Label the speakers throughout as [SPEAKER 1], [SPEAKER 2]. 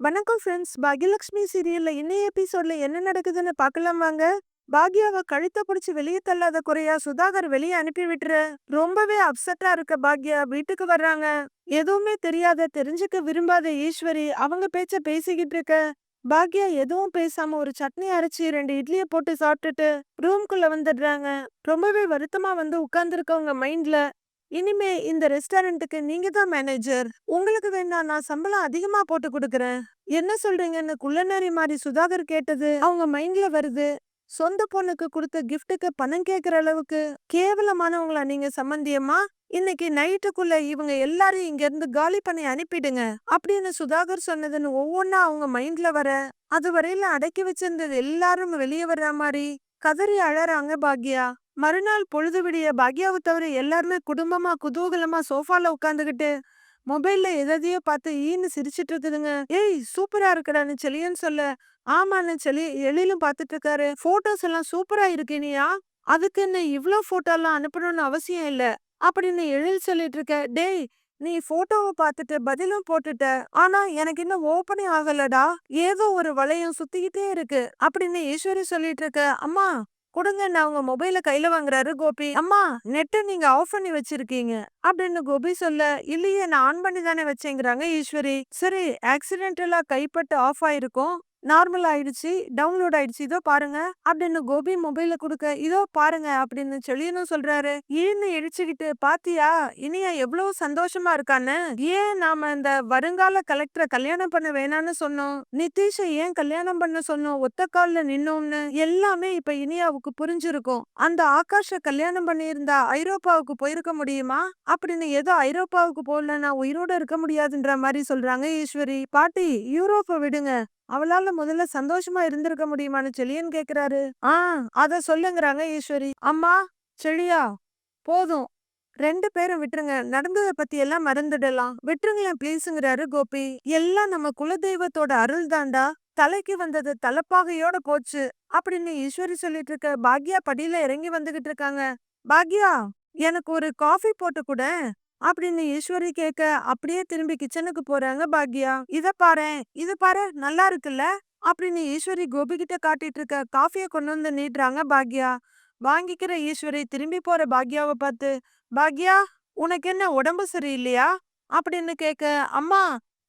[SPEAKER 1] வணக்கம் ஃப்ரெண்ட்ஸ். பாக்யலட்சுமி சீரியல்ல இன்னைய எபிசோட்ல என்ன நடக்குதுன்னு பார்க்கலாம் வாங்க. பாக்யாவ கழுத்த பிடிச்சு வெளியே தள்ளாத குறையா சுதாகர் வெளியே அனுப்பி விட்டுற ரொம்பவே அப்செட்டா இருக்க பாக்யா வீட்டுக்கு வர்றாங்க. எதுவுமே தெரிஞ்சுக்க விரும்பாத ஈஸ்வரி அவங்க பேச்ச பேசிக்கிட்டு இருக்க. பாக்யா எதுவும் பேசாம ஒரு சட்னி அரைச்சி 2 இட்லிய போட்டு சாப்பிட்டுட்டு ரூம்குள்ள வந்துடுறாங்க. ரொம்பவே வருத்தமா வந்து உட்கார்ந்துருக்கவங்க மைண்ட்ல, இனிமே இந்த ரெஸ்டாரண்ட்டுக்கு நீங்க தான் மேனேஜர். உங்களுக்கு வேணா நான் சம்பளம் அதிகமா போட்டு கொடுக்கறேன். என்ன சொல்றீங்கன்னு குள்ளநரி மாதிரி சுதாகர் கேட்டது அவங்க மைண்ட்ல வருது. சொந்த பொண்ணுக்கு கொடுத்த கிஃப்ட்டுக்கு பணம் கேட்கிற அளவுக்கு கேவலமானவங்களா நீங்க சம்பந்தியமா? இன்னைக்கு நைட்டுக்குள்ள இவங்க எல்லாரையும் இங்க இருந்து காலி பண்ணி அனுப்பிடுங்க அப்படின்னு சுதாகர் சொன்னதுன்னு ஒவ்வொன்னா அவங்க மைண்ட்ல வர, அது வரையில அடக்கி வச்சிருந்தது எல்லாரும் வெளியே வர்ற மாதிரி கதறி அழறாங்க பாக்யா. மறுநாள் பொழுது விடிய பாக்யாவை தவிர எல்லாருமே குடும்பமா குதூகலமா சோஃபால உட்காந்துக்கிட்டு மொபைல்ல எதையோ பார்த்து ஈன்னு சிரிச்சிட்டு இருக்குதுங்க. ஏய் சூப்பரா இருக்குடான்னு செலியன்னு சொல்ல, ஆமான்னு செலி எழிலும் பார்த்துட்டு இருக்காரு. போட்டோஸ் எல்லாம் சூப்பரா இருக்கு இனியா, அதுக்கு என்ன இவ்ளோ போட்டோ எல்லாம் அனுப்பணும்னு அவசியம் இல்ல அப்படின்னு எழில் சொல்லிட்டு இருக்க. டேய், நீ போட்டோவை பார்த்துட்டு பதிலும் போட்டுட்ட, ஆனா எனக்கு இன்னும் ஓப்பனே ஆகலடா, ஏதோ ஒரு வளையம் சுத்திக்கிட்டே இருக்கு அப்படின்னு ஈஸ்வரி சொல்லிட்டு இருக்க. அம்மா கொடுங்க, நான் உங்க மொபைல கையில வாங்குறாரு கோபி. அம்மா நெட்டை நீங்க ஆஃப் பண்ணி வச்சிருக்கீங்க அப்படின்னு கோபி சொல்ல, இல்லையே நான் ஆன் பண்ணி தானே வச்சேங்கிறாங்க ஈஸ்வரி. சரி, ஆக்சிடென்டலா கைப்பட்டு ஆஃப் ஆயிருக்கும், நார்மல் ஆயிடுச்சு, டவுன்லோட் ஆயிடுச்சு, இதோ பாருங்க அப்படின்னு கோபி மொபைல கொடுக்க, இதோ பாருங்க அப்படின்னு செழியனும் சொல்றாரு. ஈன்னு இழிச்சுக்கிட்டு, பாத்தியா இனியா எவ்வளவு சந்தோஷமா இருக்கான்னு? ஏன் நாம இந்த வருங்கால கலெக்டரை கல்யாணம் பண்ண வேணாம்னு சொன்னோம், நிதிஷை ஏன் கல்யாணம் பண்ண சொன்னோம், ஒத்த கால்ல நின்னோம்னு எல்லாமே இப்ப இனியாவுக்கு புரிஞ்சிருக்கும். அந்த ஆகாஷ கல்யாணம் பண்ணியிருந்தா ஐரோப்பாவுக்கு போயிருக்க முடியுமா அப்படின்னு, ஏதோ ஐரோப்பாவுக்கு போகலன்னா உயிரோட இருக்க முடியாதுன்ற மாதிரி சொல்றாங்க ஈஸ்வரி. பாட்டி யூரோப்பை விடுங்க, அவளால முதல்ல சந்தோஷமா இருந்திருக்க முடியுமான்னு செழியன் கேக்குறாரு. அத சொல்லுங்கிறாங்க ஈஸ்வரி. அம்மா செழியா, போதும், 2 பேரும் விட்டுருங்க, நடந்ததை பத்தி எல்லாம் மறந்துடலாம், விட்டுருங்களேன் ப்ளீஸுங்கிறாரு கோபி. எல்லாம் நம்ம குலதெய்வத்தோட அருள் தாண்டா, தலைக்கு வந்தது தலைப்பாகையோட போச்சு அப்படின்னு ஈஸ்வரி சொல்லிட்டு இருக்க. பாக்யா படியில இறங்கி வந்துகிட்டு இருக்காங்க. பாக்யா, எனக்கு ஒரு காஃபி போட்டு கூட அப்படின்னு ஈஸ்வரி கேட்க, அப்படியே திரும்பி கிச்சனுக்கு போறாங்க பாக்யா. இது பாரு நல்லா இருக்குல்ல அப்படின்னு ஈஸ்வரி கோபி கிட்ட காட்டிட்டு இருக்க காஃபிய கொண்டு வந்து நீட்டுறாங்க பாக்யா. வாங்கிக்கிற ஈஸ்வரி திரும்பி போற பாக்யாவை பார்த்து, பாக்யா உனக்கு என்ன உடம்பு சரியில்லையா அப்படின்னு கேட்க, அம்மா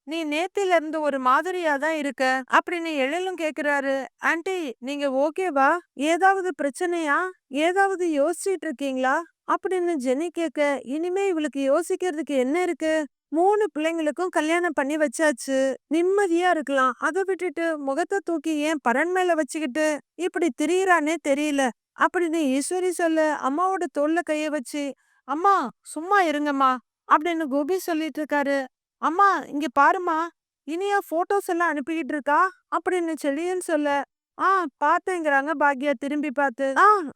[SPEAKER 1] நீ நேத்தில இருந்து ஒரு மாதிரியா தான் இருக்க அப்படின்னு எழிலும் கேக்குறாரு. ஆன்ட்டி நீங்க ஓகேவா, ஏதாவது பிரச்சனையா, ஏதாவது யோசிச்சிட்டு இருக்கீங்களா அப்படின்னு ஜெனி கேட்க, இனிமே இவளுக்கு யோசிக்கிறதுக்கு என்ன இருக்கு, 3 பிள்ளைங்களுக்கும் கல்யாணம் பண்ணி வச்சாச்சு, நிம்மதியா இருக்கலாம், அதை விட்டுட்டு முகத்தை தூக்கி ஏன் பரண் மேல வச்சுக்கிட்டு இப்படி திரியறானே தெரியல அப்படின்னு ஈஸ்வரி சொல்ல, அம்மாவோட தோல்ல கைய வச்சு, அம்மா சும்மா இருங்கம்மா அப்படின்னு கோபி சொல்லிட்டு இருக்காரு. அம்மா இங்க பாருமா, இனியா போட்டோஸ் எல்லாம் அனுப்பிக்கிட்டு இருக்கா அப்படின்னு செழியன் சொல்ல, ஆ பாத்தேங்கிறாங்க பாக்யா திரும்பி பார்த்து.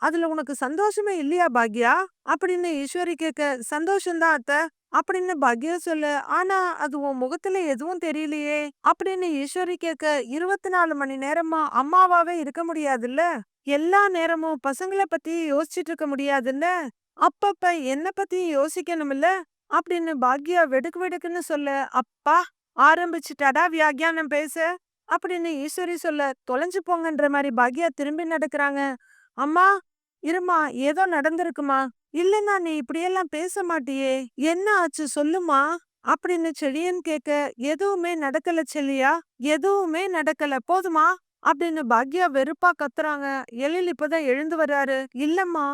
[SPEAKER 1] அதுல உனக்கு சந்தோஷமே இல்லையா பாக்யா அப்படின்னு ஈஸ்வரி கேட்க, சந்தோஷம்தான் அத்தை அப்படின்னு பாக்யா சொல்ல, ஆனா அது உன் முகத்துல எதுவும் தெரியலையே அப்படின்னு ஈஸ்வரி கேட்க, 24 மணி நேரமா அம்மாவாவே இருக்க முடியாதுல்ல, எல்லா நேரமும் பசங்களை பத்தி யோசிச்சுட்டு இருக்க முடியாதுல்ல, அப்பப்ப என்ன பத்தி யோசிக்கணும்ல அப்படின்னு பாக்யா வெடுக்கு வெடுக்குன்னு சொல்ல, அப்பா ஆரம்பிச்சுட்டாடா வியாக்கியானம் பேச அப்படின்னு ஈஸ்வரி சொல்ல, தொலைஞ்சு போங்கன்ற மாதிரி பாக்யா திரும்பி நடக்கிறாங்க. அம்மா இருமா, ஏதோ நடந்திருக்குமா, இல்லன்னா நீ இப்படியெல்லாம் பேச மாட்டியே, என்ன ஆச்சு சொல்லுமா அப்படின்னு செழியன் கேட்க, எதுவுமே நடக்கல செல்லியா, எதுவுமே நடக்கல போதுமா அப்படின்னு பாக்யா வெறுப்பா கத்துறாங்க. எழில் இப்பதான் எழுந்து வர்றாரு. இல்லம்மா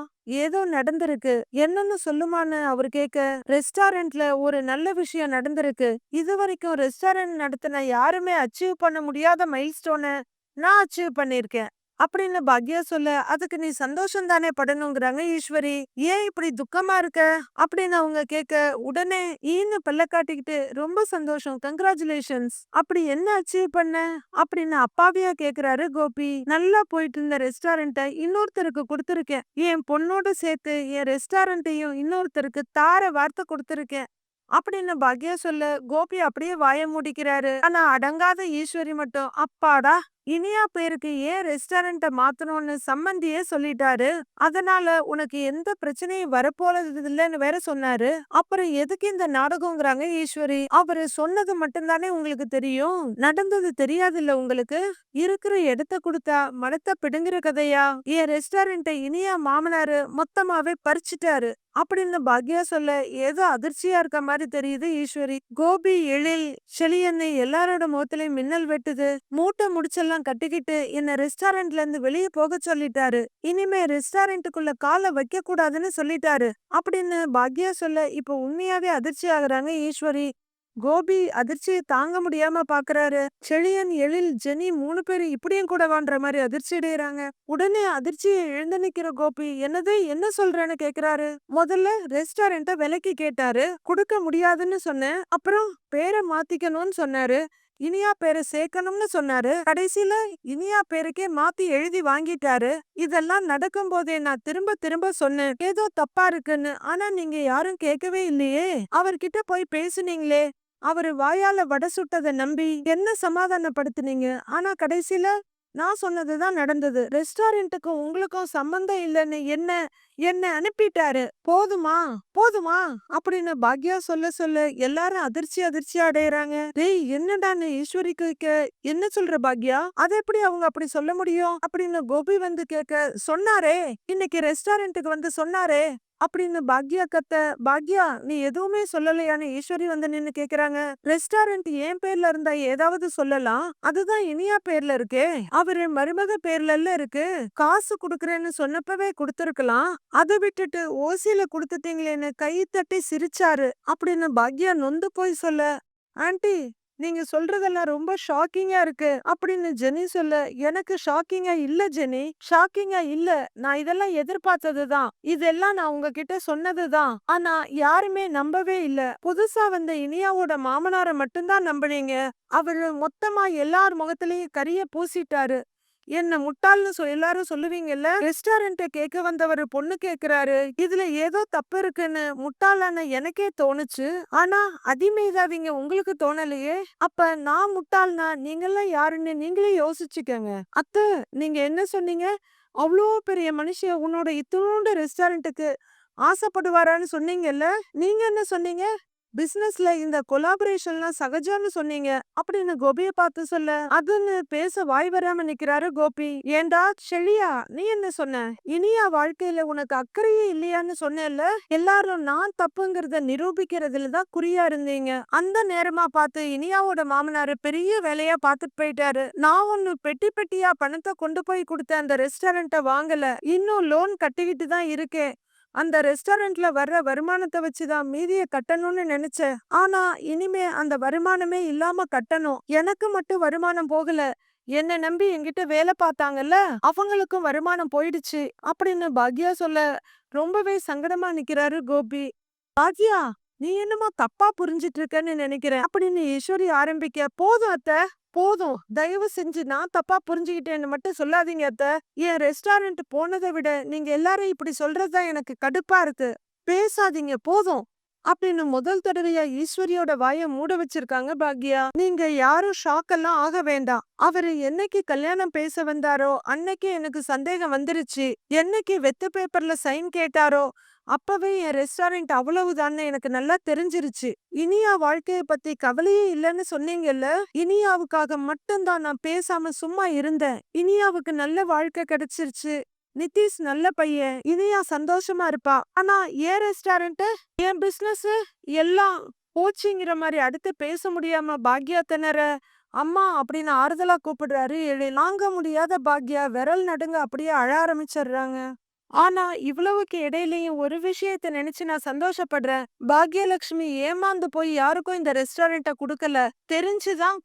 [SPEAKER 1] ஏதோ நடந்திருக்கு, என்னன்னு சொல்லுமான்னு அவர் கேட்க, ரெஸ்டாரண்ட்ல ஒரு நல்ல விஷயம் நடந்திருக்கு, இது வரைக்கும் ரெஸ்டாரண்ட் நடத்தின யாருமே அச்சீவ் பண்ண முடியாத மைல்ஸ்டோனை நான் அச்சீவ் பண்ணிருக்கேன் அப்படின்னு பாக்யா சொல்ல, அதுக்கு நீ சந்தோஷம் தானே படணுங்கிறாங்க ஈஸ்வரி. ஏன் இப்படி துக்கமா இருக்க அப்படின்னு அவங்க கேட்க, உடனே ஈன்னு பல்ல காட்டிக்கிட்டு, ரொம்ப சந்தோஷம், கங்க்ராச்சுலேஷன்ஸ், அப்படி என்ன அச்சீவ் பண்ண அப்படின்னு அப்பாவியா கேக்குறாரு கோபி. நல்லா போயிட்டு இருந்த ரெஸ்டாரண்ட்டை இன்னொருத்தருக்கு கொடுத்துருக்கேன், என் பொண்ணோட சேர்த்து என் ரெஸ்டாரண்ட்டையும் இன்னொருத்தருக்கு தார வார்த்தை கொடுத்துருக்கேன் அப்படின்னு பாக்யா சொல்ல, கோபி அப்படியே வாய மூடிக்கிறாரு. ஆனா அடங்காத ஈஸ்வரி மட்டும், அப்பாடா இனியா பேருக்கு ஏன் ரெஸ்டாரண்ட்ட மாத்தணும்னு சம்மந்தியே சொல்லிட்டாரு. அதனால உனக்கு எந்த பிரச்சனையும் வரப்போறது இல்லன்னு வேற சொன்னாரு. அப்புறம் எதுக்கு இந்த நாடகம்ங்கிறாங்க ஈஸ்வரி. அவரு சொன்னது மட்டும் தானே உங்களுக்கு தெரியும். நடந்தது தெரியாதுல்ல உங்களுக்கு? இருக்கிற இடத்த குடுத்தா மனத்த பிடுங்குற கதையா? என் ரெஸ்டாரண்ட்ட இனியா மாமனாரு மொத்தமாவே பறிச்சுட்டாரு அப்படின்னு பாக்யா சொல்ல ஏதோ அதிர்ச்சியா இருக்க மாதிரி தெரியுது ஈஸ்வரி. கோபி எழில் செழியன்னு எல்லாரோட முகத்திலயும் மின்னல் வெட்டுது. மூட்டை முடிச்செல்லாம் கட்டிக்கிட்டு என்ன ரெஸ்டாரண்ட்ல இருந்து வெளியே போக சொல்லிட்டாரு. இனிமே ரெஸ்டாரண்ட்டுக்குள்ள காலை வைக்க கூடாதுன்னு சொல்லிட்டாரு அப்படின்னு பாக்யா சொல்ல இப்ப உண்மையாவே அதிர்ச்சி ஆகுறாங்க ஈஸ்வரி. கோபி அதிர்ச்சியை தாங்க முடியாம பாக்குறாரு. செழியன் எழில் ஜெனி 3 பேரு இப்படியும் கூட வான்ற மாதிரி அதிர்ச்சி அடையறாங்க. உடனே அதிர்ச்சியை எழுந்து நிக்கிற கோபி என்னது என்ன சொல்றேன்னு கேக்குறாரு. முதல்ல ரெஸ்டாரண்ட்ட விலைக்கு கேட்டாரு, கொடுக்க முடியாதுன்னு சொன்னேன். அப்புறம் பேரை மாத்திக்கணும்னு சொன்னாரு, இனியா பேரை சேர்க்கணும்னு சொன்னாரு. கடைசியில இனியா பேருக்கே மாத்தி எழுதி வாங்கிட்டாரு. இதெல்லாம் நடக்கும் போதே நான் திரும்ப திரும்ப சொன்னேன் ஏதோ தப்பா இருக்குன்னு. ஆனா நீங்க யாரும் கேட்கவே இல்லையே. அவர்கிட்ட போய் பேசுனீங்களே, அவரு வாயால வடை சுட்டதை நம்பி என்ன சமாதானப்படுத்துனீங்க. ஆனா கடைசியில நான் சொன்னதுதான் நடந்தது. ரெஸ்டாரண்ட்டுக்கும் உங்களுக்கும் சம்பந்தம் இல்லைன்னு என்ன என்ன அனுப்பிட்டாரு. போதுமா போதுமா அப்படின்னு பாக்யா சொல்ல சொல்ல எல்லாரும் அதிர்ச்சியா அடையறாங்க. டேய் என்னடான்னு ஈஸ்வரிக்கு என்ன சொல்ற பாக்யா? அதை எப்படி அவங்க அப்படி சொல்ல முடியும் அப்படின்னு கோபி வந்து கேட்க, சொன்னாரே இன்னைக்கு ரெஸ்டாரண்ட்டுக்கு வந்து சொன்னாரே அப்படின்னு பாக்யா கத்த, பாக்யா நீ எதுவுமே சொல்லலையான்னு ஈஸ்வரி வந்து நின்னு கேக்குறாங்க. ரெஸ்டாரண்ட் என் பேர்ல இருந்தா ஏதாவது சொல்லலாம், அதுதான் இனியா பேர்ல இருக்கே. அவரு மருமக பேர்ல இருக்கு. காசு குடுக்கறேன்னு சொன்னப்பவே குடுத்திருக்கலாம். அதை விட்டுட்டு ஓசியில குடுத்துட்டீங்களேன்னு கை தட்டி சிரிச்சாரு அப்படின்னு பாக்யா நொந்து போய் சொல்ல, ஆண்டி நீங்க சொல்றதெல்லாம் ரொம்ப ஷாக்கிங்கா இருக்கு அப்படின்னு ஜெனி சொல்ல, எனக்கு ஷாக்கிங்கா இல்ல ஜெனி, ஷாக்கிங்கா இல்ல. நான் இதெல்லாம் எதிர்பார்த்ததுதான். இதெல்லாம் நான் உங்ககிட்ட சொன்னதுதான். ஆனா யாருமே நம்பவே இல்ல. புதுசா வந்த இனியாவோட மாமனார மட்டும்தான் நம்பினீங்க. அவரு மொத்தமா எல்லார் முகத்திலயும் கரிய பூசிட்டாரு. என்ன முட்டாள்னு எல்லாரும் சொல்லுவீங்கல்ல. ரெஸ்டாரண்ட்ட கேட்க வந்தவர் பொண்ணு கேக்குறாரு, இதுல ஏதோ தப்பு இருக்குன்னு முட்டாளான எனக்கே தோணுச்சு. ஆனா அதிமேதாவிங்க உங்களுக்கு தோணலையே. அப்ப நான் முட்டாள்னா நீங்கெல்லாம் யாருன்னு நீங்களே யோசிச்சுக்கங்க. அத்தை நீங்க என்ன சொன்னீங்க? அவ்வளோ பெரிய மனுஷன் உன்னோட இத்தனோண்டு ரெஸ்டாரண்ட்டுக்கு ஆசைப்படுவாரான்னு சொன்னீங்கல்ல. நீங்க என்ன சொன்னீங்க? பிசினஸ்ல இந்த கொலாபரேஷன்லாம் சகஜம்னு சொன்னீங்க அப்படின்னு கோபிய பார்த்து சொல்ல, அதுன்னு பேச வாய் வராம நிக்கிறாரு கோபி. ஏண்டா செழியா நீ என்ன சொன்ன? இனியா வாழ்க்கையில உனக்கு அக்கறையே இல்லையான்னு சொன்னேல்ல. எல்லாரும் நான் தப்புங்கிறத நிரூபிக்கிறதுல தான் குறியா இருந்தீங்க. அந்த நேரமா பார்த்து இனியாவோட மாமனாரு பெரிய வேலையா பார்த்துட்டு போயிட்டாரு. நான் ஒன்னு பெட்டி பெட்டியா பணத்தை கொண்டு போய் கொடுத்த அந்த ரெஸ்டாரண்ட்ட வாங்கல, இன்னும் லோன் கட்டிக்கிட்டு தான் இருக்கேன். அந்த ரெஸ்டாரண்ட்ல வர்ற வருமானத்தை வச்சுதான் மீதிய கட்டணும்னு நினைச்சேன். ஆனா இனிமே அந்த வருமானமே இல்லாம கட்டணும். எனக்கு மட்டும் வருமானம் போகல, என்ன நம்பி என்கிட்ட வேலை பார்த்தாங்கல்ல அவங்களுக்கும் வருமானம் போயிடுச்சு அப்படின்னு பாக்யா சொல்ல ரொம்பவே சங்கடமா நிக்கிறாரு கோபி. பாக்யா நீ என்னமோ தப்பா புரிஞ்சிட்டு இருக்கன்னு நினைக்கிறேன் அப்படின்னு ஈஸ்வரி ஆரம்பிக்க, போதும் அத்தை போதும், தயவு செஞ்சு நான் தப்பா புரிஞ்சுக்கிட்டேன்னு மட்டும் சொல்லாதீங்க அத்தை. என் ரெஸ்டாரண்ட் போனதை விட நீங்க எல்லாரும் இப்படி சொல்றதுதான் எனக்கு கடுப்பா இருக்கு. பேசாதீங்க போதும் அப்படின்னு முதல் தடவையா ஈஸ்வரியோட வாய மூட வச்சிருக்காங்க பாக்யா. நீங்க யாரும் ஷாக் எல்லாம் ஆக வேண்டாம். அவரு என்னைக்கு கல்யாணம் பேச வந்தாரோ அன்னைக்கு எனக்கு சந்தேகம் வந்துருச்சு. என்னைக்கு வெத்து பேப்பர்ல சைன் கேட்டாரோ அப்பவே என் ரெஸ்டாரண்ட் அவ்வளவுதான்னு எனக்கு நல்லா தெரிஞ்சிருச்சு. இனியா வாழ்க்கைய பத்தி கவலையே இல்லைன்னு சொன்னீங்கல்ல. இனியாவுக்காக மட்டும்தான் நான் பேசாம சும்மா இருந்தேன். இனியாவுக்கு நல்ல வாழ்க்கை கிடைச்சிருச்சு. நிதிஷ் நல்ல பையன், இனியா சந்தோஷமா இருப்பா. ஆனா என் ரெஸ்டாரண்ட் என் பிசினஸ் எல்லாம் போச்சுங்கிற மாதிரி அடுத்து பேச முடியாம பாக்யா திணற, அம்மா அப்படின்னு ஆறுதலா கூப்பிடுறாரு. தாங்க முடியாத பாக்யா விரல் நடுங்க அப்படியே அழ ஆரம்பிச்சிடுறாங்க. ஆனா இவ்வளவுக்கு இடையிலயும் ஒரு விஷயத்த நினைச்சு நான் சந்தோஷப்படுறேன். பாக்யலட்சுமி ஏமாந்து போய் யாருக்கும் இந்த ரெஸ்டாரண்ட்ட குடுக்கல, தெரிஞ்சுதான்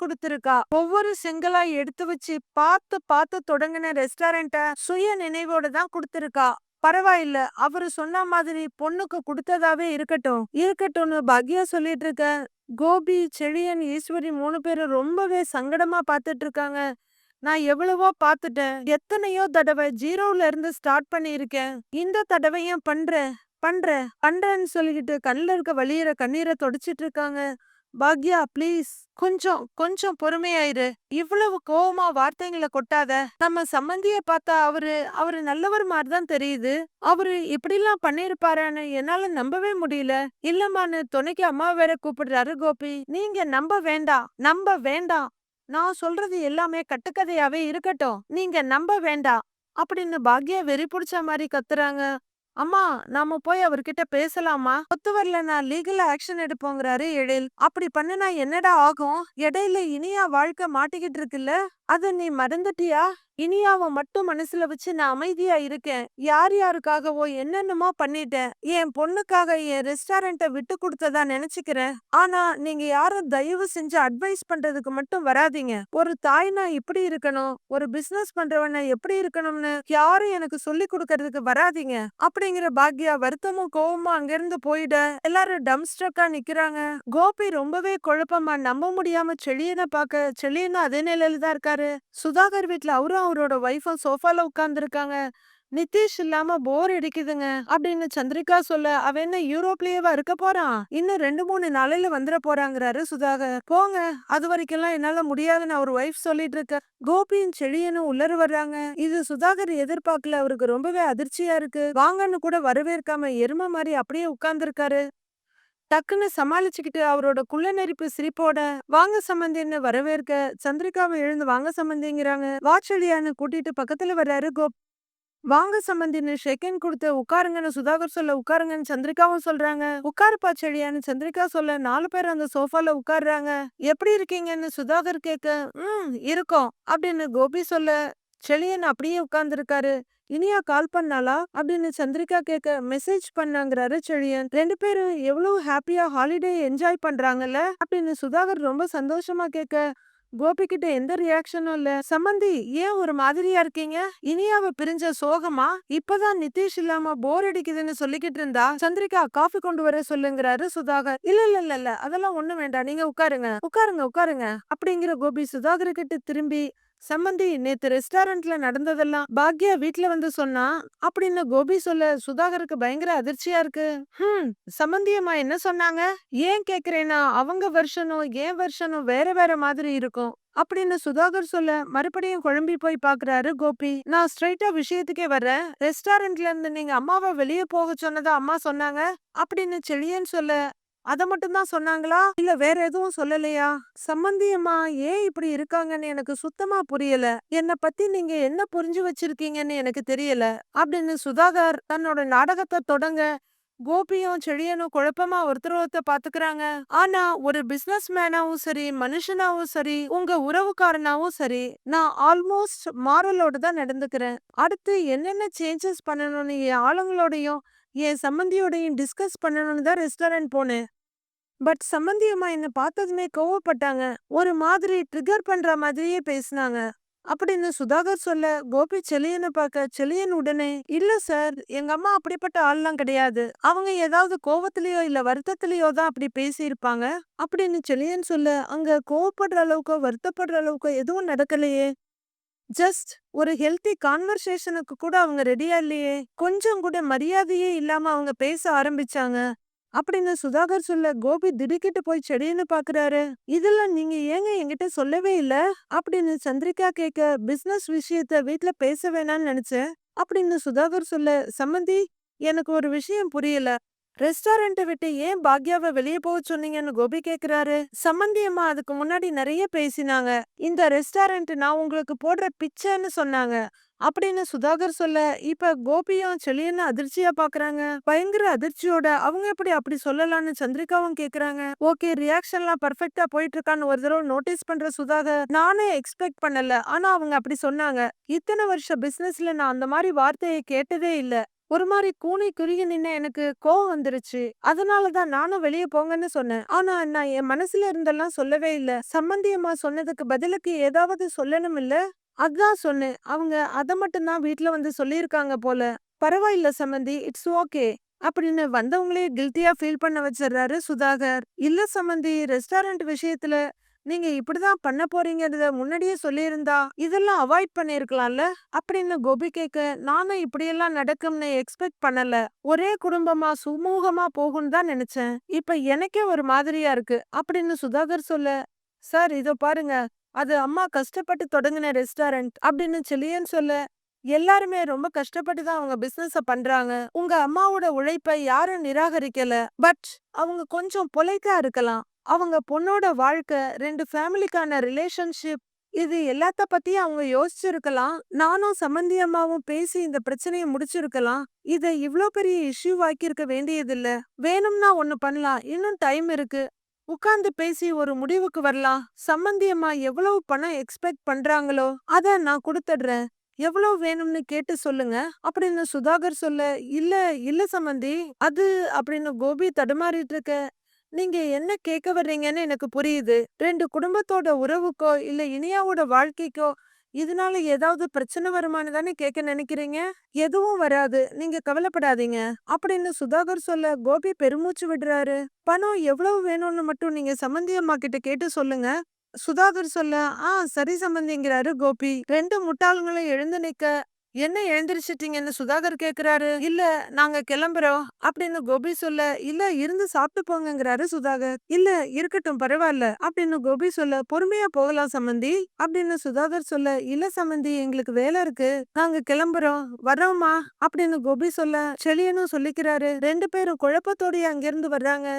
[SPEAKER 1] குடுத்திருக்கா. ஒவ்வொரு செங்கலா எடுத்து வச்சு பார்த்து பார்த்து தொடங்கின ரெஸ்டாரண்ட்ட சுய நினைவோட தான் குடுத்திருக்கா. பரவாயில்ல, அவரு சொன்ன மாதிரி பொண்ணுக்கு கொடுத்ததாவே இருக்கட்டும்னு பாக்யா சொல்லிட்டு இருக்க. கோபி செழியன் ஈஸ்வரி 3 பேரும் ரொம்பவே சங்கடமா பார்த்துட்டு இருக்காங்க. நான் எவ்வளவோ பார்த்துட்டேன், எத்தனையோ தடவை ஜீரோல இருந்து ஸ்டார்ட் பண்ணியிருக்கேன். இந்த தடவையும் பண்றேன்னு சொல்லிக்கிட்டு கண்ணுல இருக்க வழியிற கண்ணீரை தொடச்சிட்டு இருக்காங்க. பாக்யா ப்ளீஸ் கொஞ்சம் கொஞ்சம் பொறுமையாயிரு. இவ்வளவு கோவமா வார்த்தைங்கள கொட்டாத. நம்ம சம்பந்திய பார்த்தா அவரு அவரு நல்லவர் மாதிரி தான் தெரியுது. அவரு இப்படிலாம் பண்ணிருப்பாரான்னு என்னால நம்பவே முடியல. இல்லம்மான்னு துணைக்கு அம்மா வேற கூப்பிடுறாரு கோபி. நீங்க நம்ப வேண்டாம், நம்ப வேண்டாம். நான் சொல்றது எல்லாமே கட்டுக்கதையாவே இருக்கட்டும். நீங்க நம்ப வேண்டாம் அப்படின்னு பாக்யா வெறி புடிச்ச மாதிரி கத்துறாங்க. அம்மா, நாம போய் அவர்கிட்ட பேசலாமா? ஒத்து வரலனா லீகல் ஆக்ஷன் எடுப்போங்கிறாரு எழில். அப்படி பண்ணுனா என்னடா ஆகும்? இடையில இனியா வாழ்க்கை மாட்டிக்கிட்டு இருக்குல்ல? அத நீ மறந்துட்டியா? இனியாவ மட்டும் மனசுல வச்சு நான் அமைதியா இருக்கேன். யார் யாருக்காகவோ என்னென்னமோ பண்ணிட்டேன். என் பொண்ணுக்காக என் ரெஸ்டாரண்ட்ட விட்டு கொடுத்ததா நினைச்சுக்கிறேன். ஆனா நீங்க யாரும் தயவு செஞ்சு அட்வைஸ் பண்றதுக்கு மட்டும் வராதீங்க. ஒரு தாய்னா இப்படி இருக்கணும், ஒரு பிசினஸ் பண்றவன எப்படி இருக்கணும்னு யாரும் எனக்கு சொல்லி கொடுக்கறதுக்கு வராதீங்க. அப்படிங்கிற பாக்யா வருத்தமும் கோவமா அங்கிருந்து போயிட எல்லாரும் டம்ஸ்ட்ரக்கா நிக்கிறாங்க. கோபி ரொம்பவே குழப்பமா நம்ப முடியாம செழியனை பார்க்க, செழியனும் அதே நிலையில தான் இருக்காரு. சுதாகர் வீட்ல அவரும் அவரோட ஒய்ஃபும் சோஃபால உட்கார்ந்துருக்காங்க. நிதிஷ் இல்லாம போர் அடிக்குதுங்க அப்படின்னு சந்திரிகா சொல்ல, அவ என்ன யூரோப்லயேவா இருக்க போறான்? இன்னும் 2-3 நாளையில வந்துட போறாங்கிறாரு சுதாகர். போங்க, அது வரைக்கும்லாம் என்னால முடியாதுன்னு அவர் ஒய்ஃப் சொல்லிட்டு இருக்க. கோபியும் செழியனும் உள்ளர வர்றாங்க. இது சுதாகர் எதிர்பார்க்கல. அவருக்கு ரொம்பவே அதிர்ச்சியா இருக்கு. வாங்கன்னு கூட வரவேற்காம எரும மாதிரி அப்படியே உட்கார்ந்துருக்காரு. டக்குன்னு சமாளிச்சுக்கிட்டு அவரோட குள்ள நெறிப்பு சிரிப்போட வாங்க சம்பந்தின்னு வரவேற்க, சந்திரிகாவை எழுந்து வாங்க சம்பந்திங்கிறாங்க. வாச்செழியான்னு கூட்டிட்டு பக்கத்துல வர்றாரு கோப். வாங்க சம்பந்தின்னு ஷெகன் கொடுத்து உட்காருங்கன்னு சுதாகர் சொல்ல உட்காருங்கன்னு சந்திரிகாவும் சொல்றாங்க. உட்காருப்பா செழியான்னு சந்திரிகா சொல்ல 4 பேர் அந்த சோஃபால உட்கார்றாங்க. எப்படி இருக்கீங்கன்னு சுதாகர் கேட்க, இருக்கோம் அப்படின்னு கோபி சொல்ல, செழியன் அப்படியே உட்கார்ந்துருக்காரு. இனியா கால் பண்ணாளா அப்படின்னு சந்திரிகா கேட்க, மெசேஜ் பண்ணாங்கிறாரு செழியன். 2 பேரும் எவ்வளவு ஹாப்பியா ஹாலிடே என்ஜாய் பண்றாங்கல்ல அப்படின்னு சுதாகர் ரொம்ப சந்தோஷமா கேட்க, கோபி கிட்ட எந்த ரியாக்ஷனும் இல்ல. சம்மந்தி, ஏன் ஒரு மாதிரியா இருக்கீங்க? இனியாவ பிரிஞ்ச சோகமா? இப்பதான் நிதிஷ் இல்லாம போர் அடிக்குதுன்னு சொல்லிக்கிட்டு இருந்தா. சந்திரிகா காஃபி கொண்டு வர சொல்லுங்கிறாரு சுதாகர். இல்ல இல்ல இல்ல இல்ல, அதெல்லாம் ஒண்ணும் வேண்டாம், நீங்க உட்காருங்க உட்காருங்க உட்காருங்க அப்படிங்கிற கோபி சுதாகர் கிட்ட திரும்பி, சம்மந்தி, நேத்து ரெஸ்டாரண்ட்ல நடந்ததெல்லாம் பாக்யா வீட்ல வந்து சொன்னா அப்படின்னு கோபி சொல்ல சுதாகருக்கு பயங்கர அதிர்ச்சியா இருக்கு. சம்மந்தியம்மா என்ன சொன்னாங்க? ஏன் கேக்குறேன்னா அவங்க வெர்ஷனும் என் வெர்ஷனும் வேற வேற மாதிரி இருக்கும் அப்படின்னு சுதாகர் சொல்ல மறுபடியும் குழம்பி போய் பாக்குறாரு கோபி. நான் ஸ்ட்ரைட்டா விஷயத்துக்கே வர்றேன். ரெஸ்டாரண்ட்ல இருந்து நீங்க அம்மாவை வெளியே போக சொன்னதா அம்மா சொன்னாங்க அப்படின்னு செழியன் சொல்ல, அத மட்டும் தான் சொன்னாங்களா? இல்ல வேற எதுவும் சொல்லலையா? சம்மந்தி அம்மா ஏன் இப்படி இருக்காங்கன்னு எனக்கு சுத்தமா புரியல. என்ன பத்தி நீங்க என்ன புரிஞ்சு வச்சிருக்கீங்கன்னு எனக்கு தெரியல அப்படின்னு சுதாகர் தன்னோட நாடகத்தை தொடங்க, கோபியும் செழியனும் குழப்பமா ஒருத்தர் பாத்துக்கிறாங்க. ஆனா ஒரு பிசினஸ் மேனாவும் சரி, மனுஷனாவும் சரி, உங்க உறவுக்காரனாவும் சரி, நான் ஆல்மோஸ்ட் மாரலோட தான் நடந்துக்கிறேன். அடுத்து என்னென்ன சேஞ்சஸ் பண்ணணும்னு என் ஆளுங்களோடையும் என் சம்மந்தியோடையும் டிஸ்கஸ் பண்ணணும்னு தான் ரெஸ்டாரண்ட் போனேன். பட் சம்மந்தி அம்மா என்ன பார்த்ததுமே கோவப்பட்டாங்க. ஒரு மாதிரி ட்ரிகர் பண்ற மாதிரியே பேசினாங்க அப்படின்னு சுதாகர் சொல்ல, கோபி செழியனை பார்க்க, செழியன் உடனே இல்ல சார், எங்க அம்மா அப்படிப்பட்ட ஆள்லாம் கிடையாது. அவங்க ஏதாவது கோவத்திலயோ இல்ல வருத்தத்திலயோ தான் அப்படி பேசியிருப்பாங்க அப்படின்னு செழியன் சொல்ல, அங்க கோவப்படுற அளவுக்கோ வருத்தப்படுற அளவுக்கோ எதுவும் நடக்கலையே. ஜஸ்ட் ஒரு ஹெல்த்தி கான்வர்சேஷனுக்கு கூட அவங்க ரெடியா இல்லையே. கொஞ்சம் கூட மரியாதையே இல்லாம அவங்க பேச ஆரம்பிச்சாங்க அப்படின்னு சுதாகர் சொல்ல, கோபி திடுக்கிட்டு போய் செடின்னு பாக்குறாரு. இதெல்லாம் நீங்க ஏங்க என்கிட்ட சொல்லவே இல்ல அப்படின்னு சந்திரிகா கேட்க, பிசினஸ் விஷயத்த வீட்ல பேச வேணாம்னு நினைச்சேன் அப்படின்னு சுதாகர் சொல்ல, சம்மந்தி, எனக்கு ஒரு விஷயம் புரியல. ரெஸ்டாரண்ட்டை விட்டு ஏன் பாக்யாவை வெளியே போக சொன்னீங்கன்னு கோபி கேக்குறாரு. சம்மந்தி அம்மா அதுக்கு முன்னாடி நிறைய பேசினாங்க. இந்த ரெஸ்டாரண்ட் நான் உங்களுக்கு போடுற பிச்சைன்னு சொன்னாங்க அப்படின்னு சுதாகர் சொல்ல, இப்ப கோபியும் செழியன்னு அதிர்ச்சியா பாக்குறாங்க. பயங்கர அதிர்ச்சியோட அவங்க எப்படி அப்படி சொல்லலாம்னு சந்திரிகாவும் கேக்குறாங்க. ஓகே, ரியாக்ஷன்லாம் பர்ஃபெக்டா போயிட்டு இருக்கான்னு ஒரு தடவை நோட்டீஸ் பண்ற சுதாகர், நானே எக்ஸ்பெக்ட் பண்ணல, ஆனா அவங்க அப்படி சொன்னாங்க. இத்தனை வருஷ பிசினஸ்ல நான் அந்த மாதிரி வார்த்தையை கேட்டதே இல்ல. ஒரு மாதிரி கூனி குறுகி நின்ன எனக்கு கோவம் வந்துருச்சு. அதனாலதான் நானும் வெளியே போங்கன்னு சொன்னேன். ஆனா நான் என் மனசுல இருந்தெல்லாம் சொல்லவே இல்ல. சம்மந்தி அம்மா சொன்னதுக்கு பதிலுக்கு ஏதாவது சொல்லணும் இல்ல, அதான் சொன்னேன். அவங்க அத மட்டும் தான் வீட்ல வந்து சொல்லியிருக்காங்க போல. பரவாயில்ல சம்மந்தி, இட்ஸ் ஓகே அப்படின்னு வந்தவங்களே கில்ட்டியா ஃபீல் பண்ண வச்சிடுறாரு சுதாகர். இல்ல சம்மந்தி, ரெஸ்டாரண்ட் விஷயத்துல நீங்க இப்படிதான் பண்ண போறீங்கறத முன்னாடியே சொல்லியிருந்தா இதெல்லாம் அவாய்ட் பண்ணியிருக்கலாம்ல அப்படின்னு கோபி கேட்க, நானும் இப்படியெல்லாம் நடக்கும்னு எக்ஸ்பெக்ட் பண்ணல. ஒரே குடும்பமா சுமூகமா போகும்னு தான் நினைச்சேன். இப்ப எனக்கே ஒரு மாதிரியா இருக்கு அப்படின்னு சுதாகர் சொல்ல, சார் இதோ பாருங்க, அது அம்மா கஷ்டப்பட்டு தொடங்கின ரெஸ்டாரண்ட் அப்படின்னு செலியன் சொல்ல, எல்லாருமே ரொம்ப கஷ்டப்பட்டு தான் அவங்க பிசினஸ பண்றாங்க. உங்க அம்மாவோட உழைப்பை யாரும் நிராகரிக்கல. பட் அவங்க கொஞ்சம் பொலைட்டா இருக்கலாம். அவங்க பொண்ணோட வாழ்க்கை, 2 ஃபேமிலிக்கான ரிலேஷன்ஷிப், இது எல்லாத்த பத்தியும் அவங்க யோசிச்சிருக்கலாம். நானும் சம்மந்தி அம்மாவும் பேசி இந்த பிரச்சனைய முடிச்சிருக்கலாம். இத இவ்ளோ பெரிய இஷ்யூ ஆக்கியிருக்க வேண்டியதில்ல. வேணும்னா ஒண்ணு பண்ணலாம். இன்னும் டைம் இருக்கு. உட்கார்ந்து பேசி ஒரு முடிவுக்கு வரலாம். சம்மந்தி அம்மா எவ்வளவு பணம் எக்ஸ்பெக்ட் பண்றாங்களோ அத நான் குடுத்துடுறேன். எவ்வளவு வேணும்னு கேட்டு சொல்லுங்க அப்படின்னு சுதாகர் சொல்ல, இல்ல இல்ல சம்மந்தி, அது அப்படின்னு கோபி தடுமாறிட்டு இருக்க. நீங்க என்ன கேட்க வர்றீங்கன்னு எனக்கு புரியுது. 2 குடும்பத்தோட உறவுக்கோ இல்ல இனியாவோட வாழ்க்கைக்கோ இதனால ஏதாவது பிரச்சனை வருமான்னு தானே கேட்க நினைக்கிறீங்க? எதுவும் வராது. நீங்க கவலைப்படாதீங்க அப்படின்னு சுதாகர் சொல்ல கோபி பெருமூச்சு விடுறாரு. பணம் எவ்வளவு வேணும்னு மட்டும் நீங்க சம்மந்தி அம்மா கிட்ட கேட்டு சொல்லுங்க. சுதாகர் சொல்ல, சரி சம்மந்திங்கிறாரு கோபி. 2 முட்டாள்களும் எழுந்து நிக்க, என்ன எழுந்திருச்சிட்டீங்கன்னு சுதாகர் கேக்குறாரு. இல்ல நாங்க கிளம்புறோம் அப்படின்னு கோபி சொல்ல, இல்ல இருந்து சாப்பிட்டு போங்கங்கிறாரு சுதாகர். இல்ல இருக்கட்டும் பரவாயில்ல அப்படின்னு கோபி சொல்ல, பொறுமையா போகலாம் சம்மந்தி அப்படின்னு சுதாகர் சொல்ல, இல்ல சம்மந்தி எங்களுக்கு வேலை இருக்கு, நாங்க கிளம்புறோம் வர்றோமா அப்படின்னு கோபி சொல்ல, செழியனும் சொல்லிக்கிறாரு. 2 பேரும் குழப்பத்தோடயே அங்கிருந்து வர்றாங்க.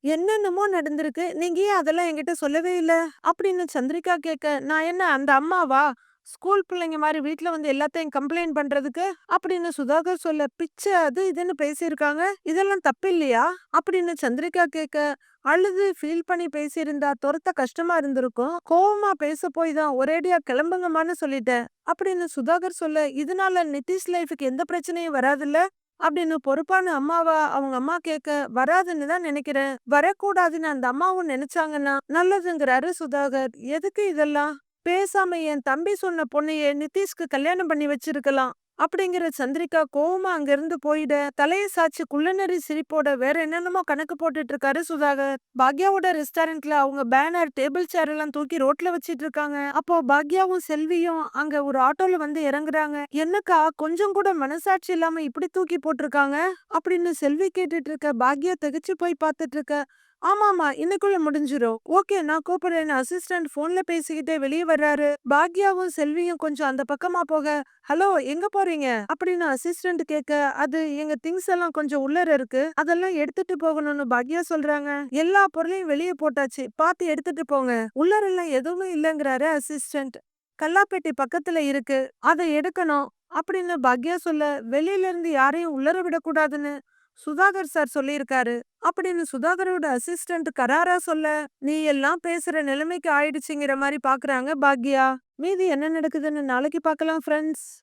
[SPEAKER 1] என்னென்னமோ நடந்திருக்கு. நீங்க ஏன் அதெல்லாம் என்கிட்ட சொல்லவே இல்ல? அப்படின்னு சந்திரிகா கேட்க, நான் என்ன அந்த அம்மாவா? ஸ்கூல் பிள்ளைங்க மாரி வீட்ல வந்து எல்லாத்தையும் கம்ப்ளைண்ட் பண்றதுக்கு? அப்படின்னு சுதாகர் சொல்ல, பிச்சை அது இதுன்னு பேசியிருக்காங்க. இதெல்லாம் தப்பு இல்லையா? அப்படின்னு சந்திரிகா கேட்க, அழுது ஃபீல் பண்ணி பேசியிருந்தா தொரத்த கஷ்டமா இருந்திருக்கும். கோவமா பேச போய் தான் ஒரேடியா கிளம்புங்கம்மான்னு சொல்லிட்டேன். அப்படின்னு சுதாகர் சொல்ல, இதனால நிதிஷ் லைஃப்க்கு எந்த பிரச்சனையும் வராதுல்ல? அப்படின்னு பொறுப்பான அம்மாவா அவங்க அம்மா கேட்க, வராதுன்னு தான் நினைக்கிறேன். வரக்கூடாதுன்னு அந்த அம்மாவும் நினைச்சாங்கன்னா நல்லதுங்கிறாரு சுதாகர். எதுக்கு இதெல்லாம்? பேசாம என் தம்பி சொன்ன பொண்ணையே நிதிஷ்க்கு கல்யாணம் பண்ணி வச்சிருக்கலாம் அப்படிங்கிற சந்திரிகா கோவமா அங்கிருந்து போயிட, தலைய சாச்சு குள்ளநரி சிரிப்போட வேற என்னென்னமோ கணக்கு போட்டுட்டு இருக்காரு சுதாகர். பாக்யாவோட ரெஸ்டாரண்ட்ல அவங்க பேனர் டேபிள் சேர் எல்லாம் தூக்கி ரோட்ல வச்சிட்டு இருக்காங்க. அப்போ பாக்யாவும் செல்வியும் அங்க ஒரு ஆட்டோல வந்து இறங்குறாங்க. என்னக்கா கொஞ்சம் கூட மனசாட்சி இல்லாம இப்படி தூக்கி போட்டிருக்காங்க அப்படின்னு செல்வி கேட்டுட்டு இருக்க. பாக்யா திகைச்சு போய் பார்த்துட்டு இருக்க. ஆமாமா இன்னைக்குள்ள முடிஞ்சிரும். ஓகே நான் கூப்பிடுறேன்னு அசிஸ்டன்ட் போன்ல பேசிக்கிட்டே வெளியே வர்றாரு. பாக்யாவும் செல்வியும் கொஞ்சம் அந்த பக்கமா போக, ஹலோ எங்க போறீங்க அப்படின்னு அசிஸ்டன்ட் கேட்க, அது எங்க திங்ஸ் எல்லாம் கொஞ்சம் உள்ளர இருக்கு, அதெல்லாம் எடுத்துட்டு போகணும்னு பாக்யா சொல்றாங்க. எல்லா பொருளையும் வெளியே போட்டாச்சு, பார்த்து எடுத்துட்டு போங்க. உள்ளரெல்லாம் எதுவுமே இல்லங்கிறாரு அசிஸ்டன்ட். கல்லாப்பெட்டி பக்கத்துல இருக்கு, அதை எடுக்கணும் அப்படின்னு பாக்யா சொல்ல, வெளியில இருந்து யாரையும் உள்ளர விடக்கூடாதுன்னு சுதாகர் சார் சொல்லியிருக்காரு அப்படின்னு சுதாகரோட அசிஸ்டன்ட் கராரா சொல்ல, நீ எல்லாம் பேசுற நிலைமைக்கு ஆயிடுச்சுங்கிற மாதிரி பாக்குறாங்க பாக்யா. மீதி என்ன நடக்குதுன்னு நாளைக்கு பார்க்கலாம் ஃப்ரெண்ட்ஸ்.